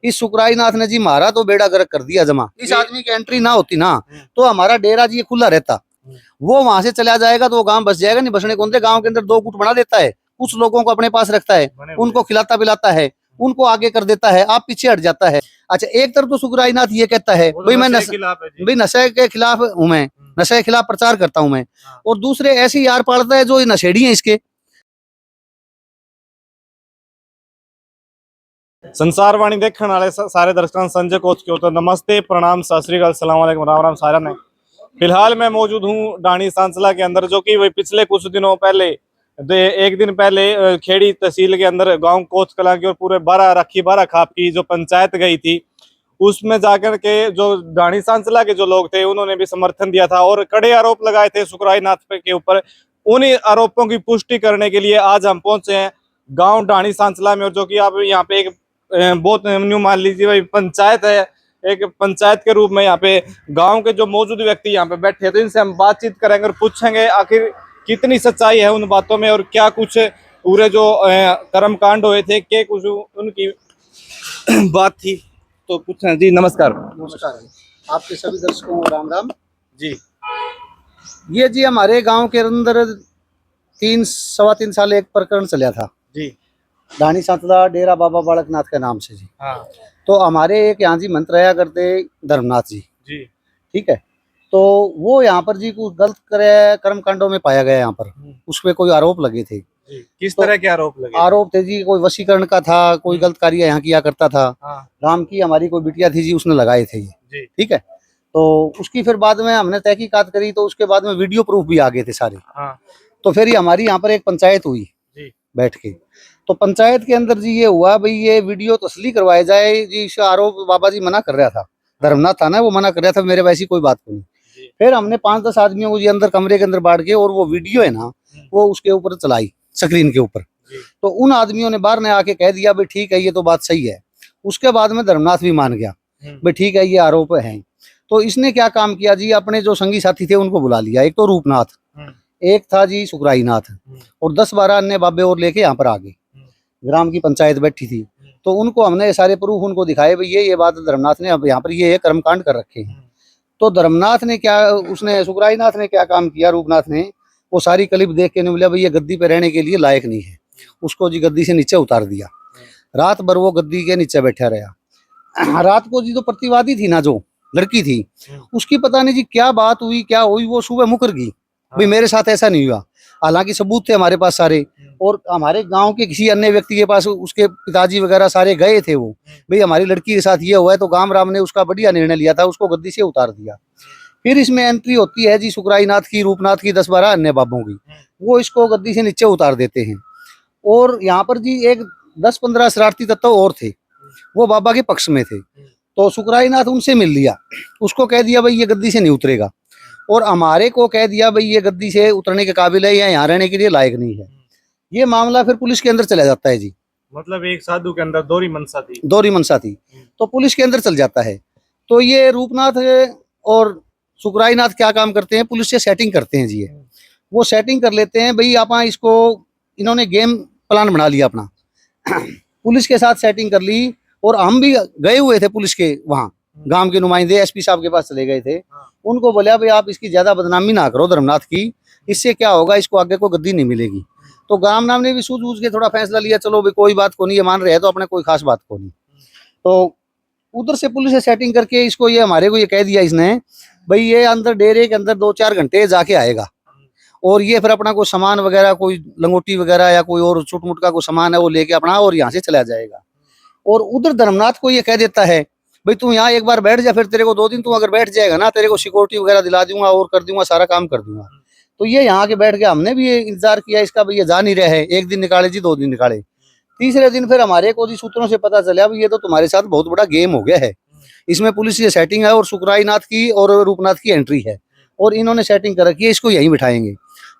इस सुकराई नाथ ने जी मारा तो बेड़ा गर्क कर दिया जमा। इस आदमी की एंट्री ना होती ना तो हमारा डेरा जी खुला रहता। वो वहां से चला जाएगा तो वो गांव बस जाएगा, नहीं बसने कौन दे। गांव के अंदर 2 गुट बना देता है, कुछ लोगों को अपने पास रखता है, उनको खिलाता पिलाता है, उनको आगे कर देता है, आप पीछे हट जाता है। अच्छा, एक तरफ तो सुकराई नाथ ये कहता है भाई मैं नशे के खिलाफ हूँ, मैं नशे के खिलाफ प्रचार करता हूँ मैं, और दूसरे ऐसे यार पालता है जो नशेड़ी है इसके। संसार वाणी देखने वाले सारे दर्शकों संजय कोच के उत्तर नमस्ते, प्रणाम, सत श्री अकाल, सलाम वालेकुम, राम राम सारा ने। फिलहाल मैं मौजूद हूँ डाणी सांसला के अंदर, जो कि वही पिछले कुछ दिनों पहले एक दिन पहले खेड़ी तहसील के अंदर गांव कोच कला की और पूरे 12 खाप की जो पंचायत गई थी, उसमें जाकर के जो डाणी सांसला के जो लोग थे उन्होंने भी समर्थन दिया था और कड़े आरोप लगाए थे सुकराई नाथ के ऊपर। उन्हीं आरोपों की पुष्टि करने के लिए आज हम पहुंचे हैं गांव डाणी सांसला में, और जो कि आप यहाँ पे एक बहुत न्यू मान लीजिए भाई पंचायत है, एक पंचायत के रूप में यहाँ पे गांव के जो मौजूद व्यक्ति यहाँ पे बैठे हैं, तो इनसे हम बातचीत करेंगे और पूछेंगे आखिर कितनी सच्चाई है उन बातों में और क्या कुछ पूरे जो कर्म कांड हुए थे, क्या कुछ उनकी बात थी। तो पूछें जी। नमस्कार। नमस्कार, आपके सभी दर्शकों को राम राम जी। ये जी हमारे गांव के अंदर 3 सवा 3 साल एक प्रकरण चला था जी। डाणी सांसला डेरा बाबा बालकनाथ के नाम से जी। हाँ। तो हमारे एक यहाँ जी मंत्र आया करते धर्मनाथ जी, जी। ठीक है। तो वो यहाँ पर जी कुछ गलत कर्म कांडों में पाया गया, यहाँ पर उस पर कोई आरोप लगे थे। किस तरह के आरोप लगे? आरोप थे जी कोई वशीकरण का था, कोई गलत कार्य यहाँ किया करता था। राम की हमारी कोई बिटिया थी जी, उसने लगाए थे ये, ठीक है। तो उसकी फिर बाद में हमने तहकीकात करी, तो उसके बाद में वीडियो प्रूफ भी आ गए थे सारे। तो फिर हमारी यहाँ पर एक पंचायत हुई बैठ के, तो पंचायत के अंदर जी ये हुआ भाई ये वीडियो तसली करवाया जाए जी। इसका आरोप बाबा जी मना कर रहा था, धर्मनाथ था ना, वो मना कर रहा था मेरे वैसी कोई बात को नहीं। फिर हमने 5-10 आदमियों को जी अंदर कमरे के अंदर बांट के, और वो वीडियो है ना वो उसके ऊपर चलाई स्क्रीन के ऊपर। तो उन आदमियों ने बाहर ने आके कह दिया भाई ठीक है ये तो बात सही है। उसके बाद में धर्मनाथ भी मान गया भाई ठीक है ये आरोप है। तो इसने क्या काम किया जी, अपने जो संगी साथी थे उनको बुला लिया, एक तो रूपनाथ, एक था जी सुकराई नाथ, और 10-12 अन्य बाबे और लेके यहाँ पर आ गए। ग्राम की पंचायत बैठी थी, तो उनको हमने सारे प्रूफ उनको दिखाए भाई ये बात धर्मनाथ ने अब यहाँ पर ये कर्मकांड कर रखे हैं। तो धर्मनाथ ने क्या, उसने सुकराई नाथ ने क्या काम किया, रूपनाथ ने वो सारी क्लिप देख के बोला भाई ये गद्दी पे रहने के लिए लायक नहीं है, उसको जी गद्दी से नीचे उतार दिया। रात भर वो गद्दी के नीचे बैठा रहा। रात को जी जो प्रतिवादी थी ना, जो लड़की थी, उसकी पता नहीं जी क्या बात हुई क्या हुई, वो सुबह मुकर गई भाई मेरे साथ ऐसा नहीं हुआ। हालांकि सबूत थे हमारे पास सारे, और हमारे गांव के किसी अन्य व्यक्ति के पास उसके पिताजी वगैरह सारे गए थे वो, भाई हमारी लड़की के साथ ये हुआ है। तो गांव राम ने उसका बढ़िया निर्णय लिया था, उसको गद्दी से उतार दिया। फिर इसमें एंट्री होती है जी सुकराई नाथ की, रूपनाथ की, 10-12 अन्य बाबों की, वो इसको गद्दी से नीचे उतार देते हैं। और यहाँ पर जी एक 10-15 शरारती तत्व और थे, वो बाबा के पक्ष में थे। तो सुकराई नाथ उनसे मिल लिया, उसको कह दिया भाई ये गद्दी से नहीं उतरेगा, और हमारे को कह दिया भाई ये गद्दी से उतरने के काबिल है या यहाँ रहने के लिए लायक नहीं है। ये मामला फिर पुलिस के अंदर चला जाता है जी। मतलब एक साधु के अंदर दोहरी मनसा थी, तो पुलिस के अंदर चल जाता है। तो ये रूपनाथ और सुकराई नाथ क्या काम करते हैं, पुलिस से सेटिंग करते हैं जी। वो सेटिंग कर लेते हैं भाई आप इसको, इन्होंने गेम प्लान बना लिया अपना। पुलिस के साथ सेटिंग कर ली, और हम भी गए हुए थे पुलिस के वहाँ, गांव के नुमाइंदे एसपी साहब के पास चले गए थे। उनको बोला भाई आप इसकी ज्यादा बदनामी ना करो धर्मनाथ की, इससे क्या होगा इसको आगे को गद्दी नहीं मिलेगी। तो गांव नाम ने भी सूझ के थोड़ा फैसला लिया, चलो भाई कोई बात को नहीं, ये मान रहे हैं तो अपने कोई खास बात को नहीं। तो उधर से पुलिस से सेटिंग करके इसको ये हमारे को ये कह दिया इसने भाई ये अंदर डेरे के अंदर 2-4 घंटे जाके आएगा, और ये फिर अपना कोई सामान वगैरह, कोई लंगोटी वगैरह या कोई और छुट मुट का कोई सामान है वो लेके अपना और यहाँ से चला जाएगा। और उधर धर्मनाथ को ये कह देता है भाई तू यहाँ एक बार बैठ जा, फिर तेरे को 2 दिन तू अगर बैठ जाएगा ना, तेरे को सिक्योरिटी वगैरह दिला दूंगा और कर दूंगा, सारा काम कर दूंगा। तो ये यहाँ के बैठ के हमने भी ये इंतजार किया इसका, भाई ये जा नहीं रहे। 1 दिन निकाले जी, 2 दिन निकाले, तीसरे दिन फिर हमारे को जी सूत्रों से पता चला भाई ये तो तुम्हारे साथ बहुत बड़ा गेम हो गया है, इसमें पुलिस की सेटिंग है और सुकराई नाथ की और रूपनाथ की एंट्री है, और इन्होंने सेटिंग कर रखी है, इसको यहीं बिठाएंगे।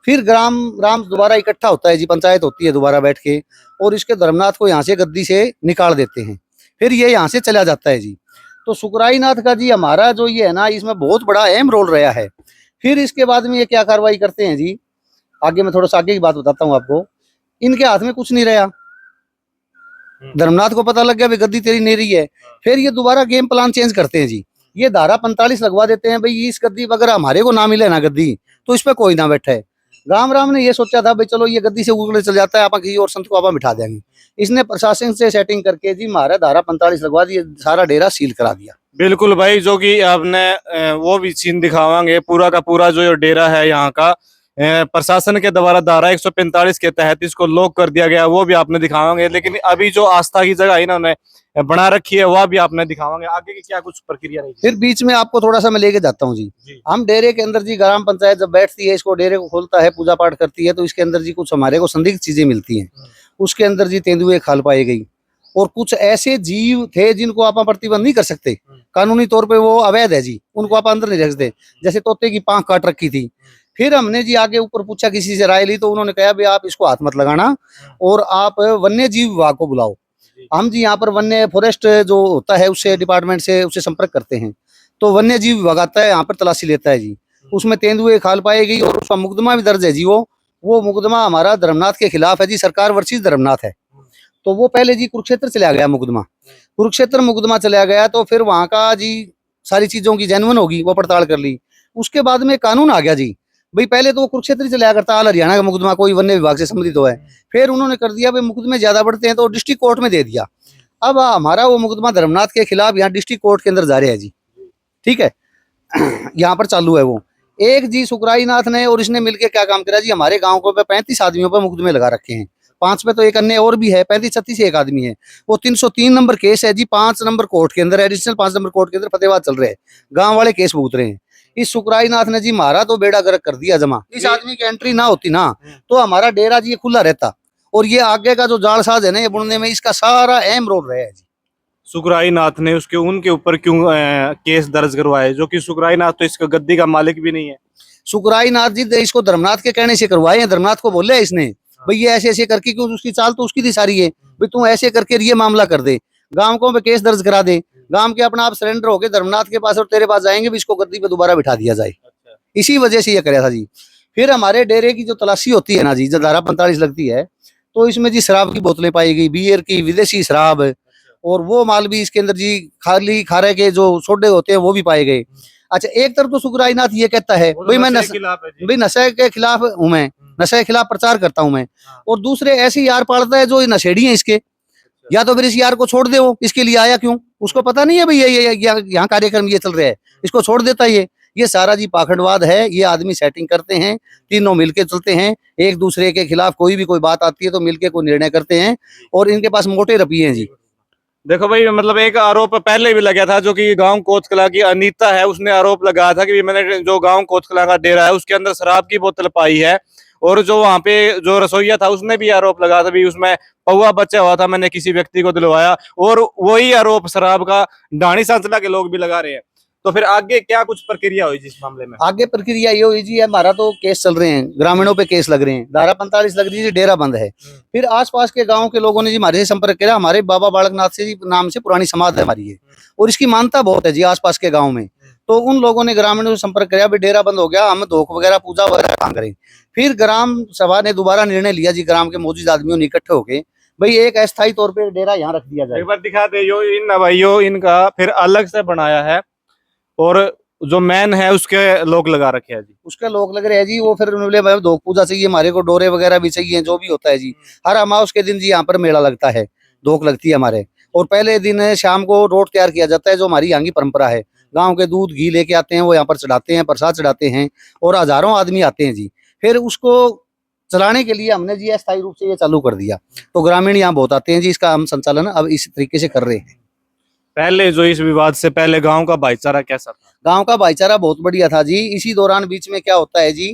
फिर ग्राम राम दोबारा इकट्ठा होता है जी, पंचायत होती है दोबारा बैठ के, और इसके धर्मनाथ को यहाँ से गद्दी से निकाल देते हैं। फिर ये यहाँ से चला जाता है जी। तो सुकराई नाथ का जी हमारा जो ये है ना, इसमें बहुत बड़ा अहम रोल रहा है। फिर इसके बाद में ये क्या कार्रवाई करते हैं जी, आगे मैं थोड़ा सा आगे की बात बताता हूँ आपको। इनके हाथ में कुछ नहीं रहा, धर्मनाथ को पता लग गया भाई गद्दी तेरी नहीं रही है, फिर ये दोबारा गेम प्लान चेंज करते हैं जी। ये धारा 45 लगवा देते हैं भाई, इस गद्दी अगर हमारे को ना मिले ना गद्दी तो इस पे कोई ना बैठे। राम राम ने ये सोचा था भाई चलो ये गद्दी से ऊपर चल जाता है, आप किसी और संत को आप बिठा देंगे। इसने प्रशासन से सेटिंग करके जी हमारा धारा 45 लगवा दिया, सारा डेरा सील करा दिया। बिल्कुल भाई, जो कि आपने वो भी सीन दिखावांगे, पूरा का पूरा जो ये डेरा है यहाँ का प्रशासन के द्वारा धारा 145 के तहत इसको लॉक कर दिया गया, वो भी आपने दिखावांगे। लेकिन अभी जो आस्था की जगह इन्होंने बना रखी है वह भी आपने दिखावांगे। आगे की क्या कुछ प्रक्रिया रही? फिर बीच में आपको थोड़ा सा मैं लेके जाता हूँ जी। हम डेरे के अंदर जी ग्राम पंचायत जब बैठती है, इसको डेरे को खोलता है, पूजा पाठ करती है, तो इसके अंदर जी कुछ हमारे को संदिग्ध चीजें मिलती हैं। उसके अंदर जी तेंदुए खाल पाई गई और कुछ ऐसे जीव थे जिनको आप प्रतिबंध नहीं कर सकते, कानूनी तौर पे वो अवैध है जी, उनको आप अंदर नहीं रख सकते। जैसे तोते की पांख काट रखी थी। फिर हमने जी आगे ऊपर पूछा, किसी से राय ली, तो उन्होंने कहा भाई आप इसको हाथ मत लगाना और आप वन्य जीव विभाग को बुलाओ। हम जी यहाँ पर वन्य फॉरेस्ट जो होता है उससे डिपार्टमेंट से उससे संपर्क करते हैं, तो वन्य जीव विभाग आता है यहाँ पर तलाशी लेता है जी। उसमें तेंदुए खाल पाई गई और उसका मुकदमा भी दर्ज है जी। वो मुकदमा हमारा धर्मनाथ के खिलाफ है जी, सरकार वर्सेस धर्मनाथ है। तो वो पहले जी कुरुक्षेत्र चला गया मुकदमा, कुरुक्षेत्र मुकदमा चला गया, तो फिर वहां का जी सारी चीजों की जेन्युइन होगी वो पड़ताल कर ली। उसके बाद में कानून आ गया जी, भाई पहले तो वो कुरुक्षेत्र ही चलाया करता, आल हरियाणा का मुकदमा कोई वन्य विभाग से संबंधित हो है। फिर उन्होंने कर दिया भाई मुकदमे ज्यादा बढ़ते हैं तो डिस्ट्रिक्ट कोर्ट में दे दिया। अब हमारा वो मुकदमा धर्मनाथ के खिलाफ यहाँ डिस्ट्रिक्ट कोर्ट के अंदर जा रहे हैं जी, ठीक है। यहाँ पर चालू है वो एक जी सुकराई नाथ ने और इसने मिलके क्या काम करा जी, हमारे गाँव को 35 आदमियों पर मुकदमे लगा रखे हैं। 5 पे तो एक अन्य और भी है, 35-36 एक आदमी है। वो 303 नंबर केस है जी, 5 नंबर कोर्ट के अंदर, एडिशनल 5 नंबर कोर्ट के अंदर फतेहाबाद चल रहे हैं, गांव वाले केस भूत रहे हैं। इस सुकराई नाथ ने जी मारा तो बेड़ा गर्क कर दिया जमा। इस आदमी की एंट्री ना होती ना तो हमारा डेरा जी खुला रहता, और ये आगे का जो जालसाज है ना ये बुनने में इसका सारा अहम रोल रहा है जी। सुकराई नाथ ने उनके ऊपर क्यों केस दर्ज करवाए, जो कि सुकराई नाथ तो इसका गद्दी का मालिक भी नहीं है। सुकराई नाथ जी इसको धर्मनाथ के कहने से करवाए हैं, धर्मनाथ को बोले इसने भाई ये ऐसे ऐसे करके, क्यों उसकी चाल तो उसकी थी सारी है भाई, तू ऐसे करके ये मामला कर दे, गांव को पे केस दर्ज करा दे, गांव के अपना आप सरेंडर हो गए धर्मनाथ के पास और तेरे पास जाएंगे भी, इसको गद्दी पे दोबारा बिठा दिया जाए। इसी वजह से ये कराया था जी। फिर हमारे डेरे की जो तलाशी होती है ना जी, जो धारा 45 लगती है, तो इसमें जी शराब की बोतलें पाई गई, बियर की, विदेशी शराब, और वो माल भी इसके अंदर जी खाली खारे के जो सोडे होते हैं वो भी पाए गए। अच्छा, एक तरफ तो सुकराई नाथ ये कहता है भाई मैं नशे के खिलाफ हूँ, मैं नशे के खिलाफ प्रचार करता हूँ मैं, और दूसरे ऐसे यार पालता है जो नशेड़ी है इसके, या तो फिर इस यार को छोड़ दे, वो इसके लिए आया क्यों, उसको पता नहीं है भाई ये यहाँ कार्यक्रम ये चल रहा है, इसको छोड़ देता है। ये सारा जी पाखंडवाद है। ये आदमी सेटिंग करते हैं, तीनों मिलके चलते हैं, एक दूसरे के खिलाफ कोई भी कोई बात आती है तो मिलके कोई निर्णय करते हैं, और इनके पास मोटे रपिए हैं जी। देखो भाई, मतलब एक आरोप पहले भी लगा था, जो कि गांव कोतकला की अनीता है, उसने आरोप लगाया था कि मैंने जो गांव कोतकला का डेरा है उसके अंदर शराब की बोतल पाई है। और जो वहां पे जो रसोईया था उसने भी आरोप लगाया था भी उसमें पौवा बचा हुआ था, मैंने किसी व्यक्ति को दिलवाया, और वही आरोप शराब का ढाणी सांचला के लोग भी लगा रहे हैं। तो फिर आगे क्या कुछ प्रक्रिया हुई जिस मामले में? आगे प्रक्रिया ये हुई जी, हमारा तो केस चल रहे हैं, ग्रामीणों पे केस लग रहे हैं, धारा 45 लग रही है, डेरा बंद है। फिर आसपास के गांव के लोगों ने जी हमारे से संपर्क किया। हमारे बाबा बालकनाथ से जी नाम से पुरानी समाज है हमारी है, और इसकी मान्यता बहुत है जी आसपास के गाँव में। तो उन लोगों ने ग्रामीणों से संपर्क किया, भाई डेरा बंद हो गया, हम धोख वगैरह पूजा वगैरह कहाँ करें। फिर ग्राम सभा ने दोबारा निर्णय लिया जी, ग्राम के मौजूद आदमियों ने इकट्ठे होके भाई एक अस्थायी तौर पे डेरा यहाँ रख दिया जाए। एक बार दिखा दे यो इन भाइयों, इनका फिर अलग से बनाया है, और जो मैन है उसके लोग लगा रखे हैं जी, उसके लोग लग रहे हैं जी। वो फिर उन्होंने बोले धोख पूजा चाहिए हमारे को, डोरे वगैरह भी चाहिए, जो भी होता है जी। हर अमावस के दिन जी यहाँ पर मेला लगता है, धोख लगती है हमारे, और पहले दिन शाम को रोट तैयार किया जाता है, जो हमारी यहाँ की परंपरा है। गांव के दूध घी लेके आते हैं, वो यहाँ पर चढ़ाते हैं, प्रसाद चढ़ाते हैं, और हजारों आदमी आते हैं जी। फिर उसको चलाने के लिए हमने जी अस्थायी रूप से ये चालू कर दिया, तो ग्रामीण यहाँ बहुत आते हैं जी। इसका हम संचालन अब इस तरीके से कर रहे हैं। पहले जो इस विवाद से पहले गांव का भाईचारा कैसा था? गांव का भाईचारा बहुत बढ़िया था जी। इसी दौरान बीच में क्या होता है जी,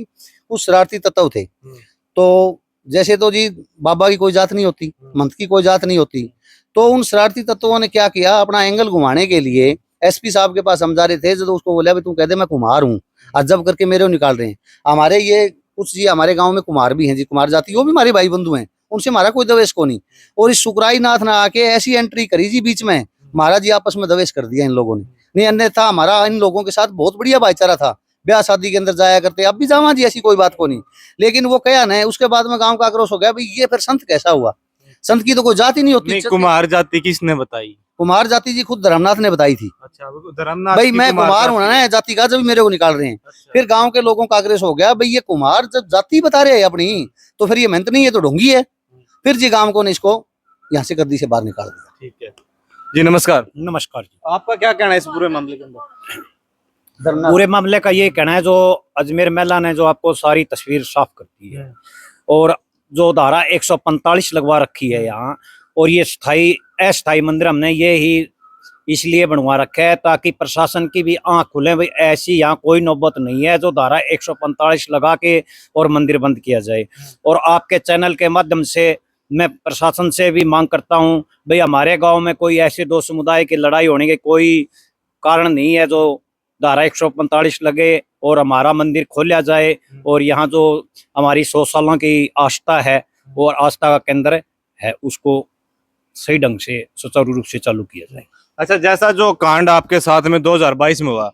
कुछ शरारती तत्व थे। तो जैसे तो जी बाबा की कोई जात नहीं होती, मंत की कोई जात नहीं होती, तो उन शरारती तत्वों ने क्या किया, अपना एंगल घुमाने के लिए एसपी साहब के पास हम जा रहे थे, जो उसको बोला भाई तू कह दे मैं कुम्हार हूँ, अजब करके मेरे को निकाल रहे हैं। हमारे ये कुछ जी हमारे गाँव में कुम्हार भी हैं जी, कुम्हार जाति, वो भी हमारे भाई बंधु हैं, उनसे हमारा कोई दवेश को नहीं। और इस सुकराई नाथ ने आके ऐसी एंट्री करी जी बीच में, महाराज जी आपस में दवेश कर दिया इन लोगों ने। नहीं, अन्यथा हमारा इन लोगों के साथ बहुत बढ़िया भाईचारा था, ब्याह शादी के अंदर जाया करते, अब भी जावा जी, ऐसी कोई बात को नहीं। लेकिन वो कया नहीं, उसके बाद में गांव का आक्रोश हो गया भाई ये फिर संत कैसा हुआ, संत की तो कोई जाति नहीं होती। नहीं, कुमार जाति किसने बताई? कुमार जाति जी खुद धर्मनाथ ने बताई थी। अच्छा, धर्मनाथ भाई की मैं कुमार हूं जाति। ना, जाति का जब मेरे को निकाल रहे हैं। अच्छा। फिर गांव के लोगों का आग्रह हो गया, भाई ये कुमार जब जाति बता रहे हैं अपनी, तो फिर ये मेहनत नहीं है तो ढोंगी है। फिर जी गांव को ने इसको यहाँ से गद्दी से बाहर निकाल दिया। ठीक है जी, नमस्कार। नमस्कार जी। आपका क्या कहना है इस पूरे मामले के अंदर? पूरे मामले का ये कहना है, जो अजमेर मेला ने जो आपको सारी तस्वीर साफ करती है, और जो धारा 145 लगवा रखी है यहाँ, और ये स्थायी अस्थायी मंदिर हमने ये ही इसलिए बनवा रखा है ताकि प्रशासन की भी आंख खुले, भाई ऐसी यहाँ कोई नौबत नहीं है जो धारा 145 लगा के और मंदिर बंद किया जाए। और आपके चैनल के माध्यम से मैं प्रशासन से भी मांग करता हूँ, भाई हमारे गांव में कोई ऐसे दो समुदाय की लड़ाई होने के कोई कारण नहीं है जो धारा 145 लगे और हमारा मंदिर खोला जाए, और यहाँ जो हमारी 100 सालों की आस्था है और आस्था का केंद्र है उसको सही ढंग से सुचारू रूप से चालू किया जाए। अच्छा, जैसा जो कांड आपके साथ में 2022 में हुआ,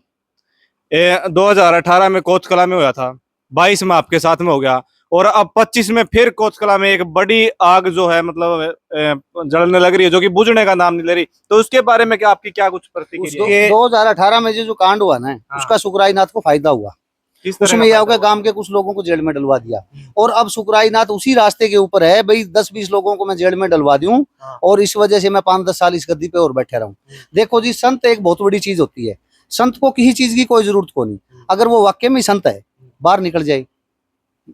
2018 में कोचकला में हुआ था, 22 में आपके साथ में हो गया, और अब 25 में फिर कोचकला में एक बड़ी आग जो है मतलब जलने लग रही है, जो कि बुझने का नाम नहीं ले रही, तो उसके बारे में क्या आपकी क्या कुछ प्रतिक्रिया है? 2018 में जो कांड हुआ ना, उसका सुखराई नाथ को फायदा हुआ। किस तरह उसमें का यह होगा, फायदा गांव के कुछ लोगों को जेल में डलवा दिया, और अब सुखराई नाथ उसी रास्ते के ऊपर है, भाई 10-20 लोगों को मैं जेल में डलवा दूं, और इस वजह से मैं 5-10 साल इस गद्दी पे और बैठे रहूं। देखो जी, संत एक बहुत बड़ी चीज होती है। संत को किसी चीज की कोई जरूरत को नहीं। अगर वो वाकई में संत है, बाहर निकल जाए।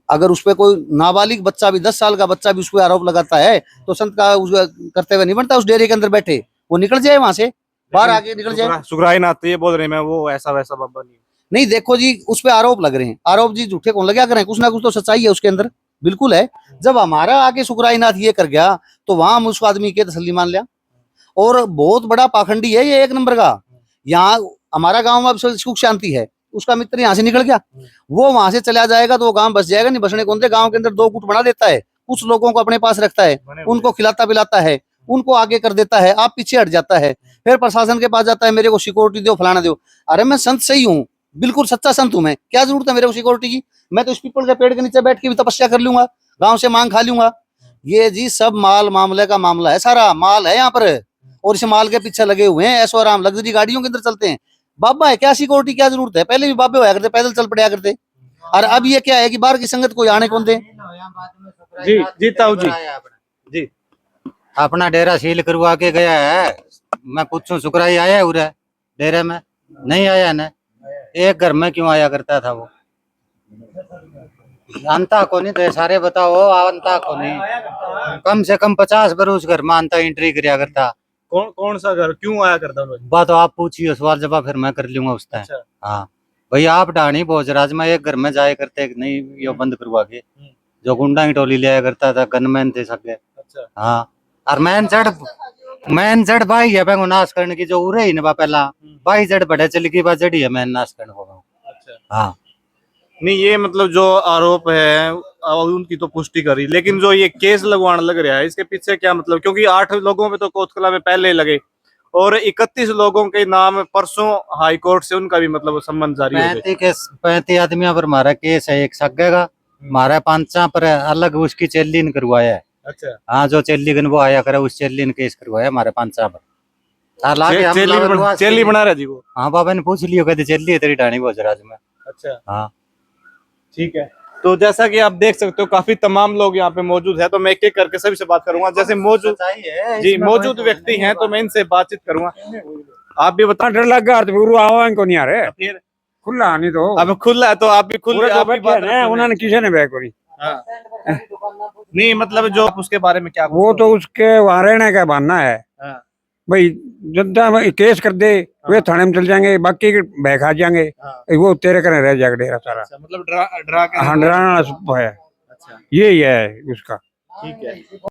अगर उस पर कोई नाबालिग बच्चा भी, 10 साल का बच्चा भी उस पर आरोप लगाता है, तो संत का उसका करते हुए नहीं बनता। उस डेरे के अंदर बैठे, वो निकल जाए वहां से, बाहर आगे निकल जाए। सुखराई नाथ ये बोल रहे हैं, मैं वो ऐसा वैसा बाबा नहीं। नहीं, देखो जी, उस पे आरोप लग रहे हैं। आरोप जी झूठे कौन लगा करें, कुछ ना कुछ तो सच्चाई है उसके अंदर, बिल्कुल है। जब हमारा आके सुखराई नाथ ये कर गया, तो वहां हम उस आदमी के तसल्ली मान लिया। और बहुत बड़ा पाखंडी है ये, 1 नंबर का। यहाँ हमारा गाँव में अब सुख शांति है, उसका मित्र यहाँ से निकल गया, वो वहां से चला जाएगा तो वो गांव बस जाएगा नहीं। बसने कौन दे, गांव के अंदर 2 गुट बना देता है, कुछ लोगों को अपने पास रखता है, उनको खिलाता पिलाता है, उनको आगे कर देता है, आप पीछे हट जाता है। फिर प्रशासन के पास जाता है, मेरे को सिक्योरिटी दो, फलाना दो। अरे मैं संत सही हूँ, बिल्कुल सच्चा संत हूँ मैं, क्या जरूरत है मेरे को सिक्योरिटी की? मैं तो इस पीपल के पेड़ के नीचे बैठ के भी तपस्या कर लूंगा, गाँव से मांग खा लूंगा। ये जी सब मामले का मामला है, सारा माल है यहाँ पर, और इस माल के पीछे लगे हुए हैं। ऐशो आराम लग्जरी गाड़ियों के अंदर चलते हैं। बाबा है क्या सिक्योरिटी, क्या जरूरत है? पहले भी बाबे होया करते, पैदल चल पड़ा करते। और अब ये क्या है कि बाहर की संगत कोई आने कौन दे। जी जी ताऊ जी जी, अपना डेरा सील करवा के गया है। मैं पूछूं सुखराई आया है उरे डेरे में? नहीं आया ना। एक घर में क्यों आया करता था वो? अंता को नहीं थे सारे, बताओ अंता को नहीं। कम से कम 50 बरूस घर में अंता एंट्री करया करता। कौन सा घर क्यों आया करता है? बात तो आप पूछिए, सवाल जवाब फिर मैं कर लूंगा उस टाइम। अच्छा। हाँ भाई, आप डाणी भोजराज में एक घर में जाया करते नहीं, ये बंद करवा के। जो गुंडा की टोली लिया करता था, गनमैन थे सके। अच्छा। हाँ, और मैन जड़ भाई है बेंगो नाश करने की, जो उरे ही ना पहला भाई जड़ बड़े चली की बात जड़ी है मैन नाश करने को। अच्छा। हाँ नहीं, ये मतलब जो आरोप है उनकी तो पुष्टि करी, लेकिन जो ये केस लगवाने लग रहा है इसके पीछे क्या मतलब? क्योंकि 8 लोगों पे तो कोतकला में पहले ही लगे, और 31 लोगों के नाम परसों हाई कोर्ट से उनका भी मतलब संबंध जारी हो गया। 35 आदमियों पर हमारा केस है, एक सगे का हमारा 5 पर अलग उसकी चेल्ली ने करवाया है। अच्छा। हाँ, जो चेल्ली गन वो आया करे उस चेल्ली ने केस करवाया हमारे 5 पर। चेली बना रहा जी वो? हाँ, बाबा ने पूछ लियो, कहते चेल्ली है तेरी डाणी भोजराज में। अच्छा। हाँ ठीक है, तो जैसा कि आप देख सकते हो काफी तमाम लोग यहाँ पे मौजूद है, तो मैं एक एक करके सभी से बात करूंगा। जैसे मौजूद व्यक्ति हैं तो मैं इनसे बातचीत करूंगा। आप भी बताओ। डर लग गया तो आवा को नहीं आ रहे, फिर खुला नहीं तो अब खुला है तो आप भी खुल उन्होंने किसी ने बैक करी। हाँ। नहीं मतलब जो उसके बारे में क्या? वो तो उसके वहां रहने का बहाना है। हाँ। भाई जनता केस कर दे, वे थाने में चल जाएंगे, बाकी बह खा जाएंगे। हाँ। वो तेरे करे रह जाएगा डेरा सारा। अच्छा, मतलब डरा के। हाँ, डराना है। अच्छा, यही है उसका। ठीक है।